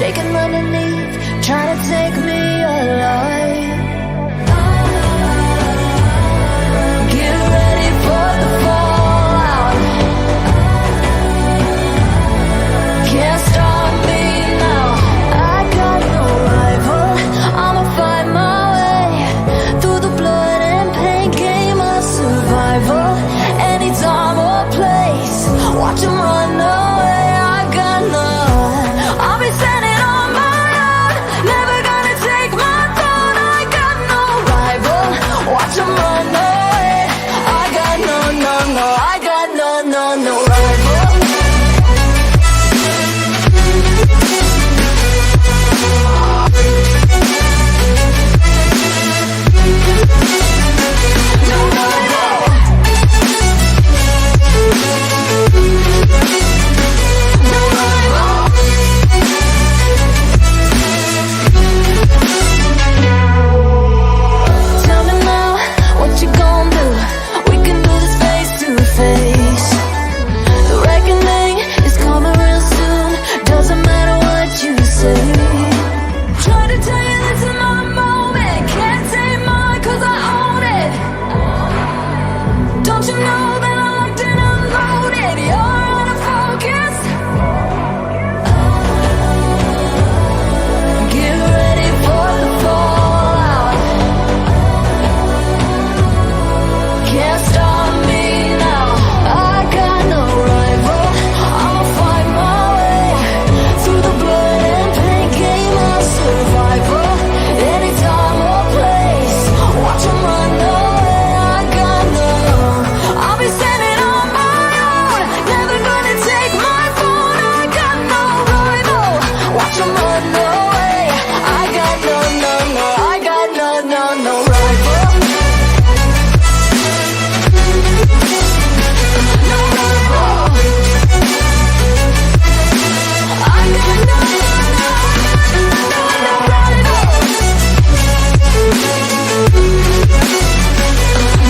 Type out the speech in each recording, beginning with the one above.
shaking underneath, trying to take me alive. Get ready for the fallout. Can't stop me now. I got no rival. I'ma find my way through the blood and pain, game of survival. Any time or place, watch 'em run away. I got none. I'll be standing on my own, never gonna take my throne. I got no rival. Watch 'em run away. I got no, no, no. I got no, no, no rival. No rival. No rival. Tell me now, what you gonna do? We can do this face to face. The reckoning is coming real soon. Doesn't matter what you say. Try to tell you this is my moment. Can't say mine 'cause I own it. Don't you know that I'm locked and unloaded? You're out of focus. Get ready for the fallout. Can't stop me now. I got no rival. I'ma find my way through the blood and pain, game of survival. Any time or place, watch 'em run away. I got no. I'll be standing on my own, never gonna take my phone. I got no rival. Watch 'em run away. I got no, no, no. I got no, no, no rival. No rival. I got no, no, no rival.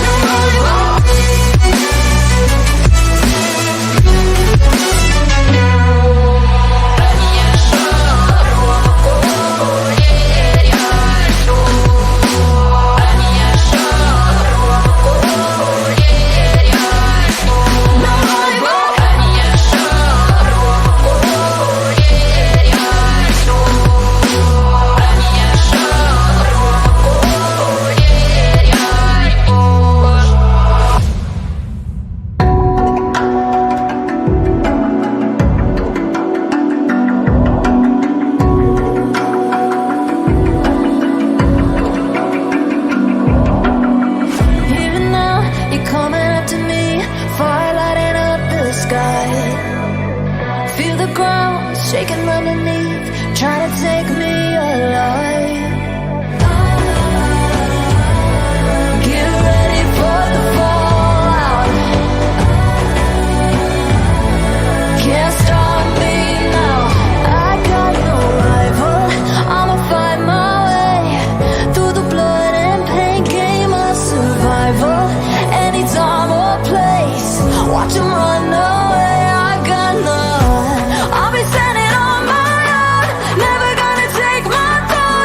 No rival. Even now, you're coming up to me, fire lighting up the sky. Feel the ground shaking underneath, trying to take me alive. Get ready for the fallout. Can't stop me now. I got no rival. I'ma find my way through the blood and pain, game of survival. Any time or place, watch 'em run away. I got none. I'll be standing on my own, never gonna take my throne.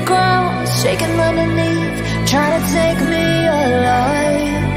ground, shaking underneath, trying to take me alive.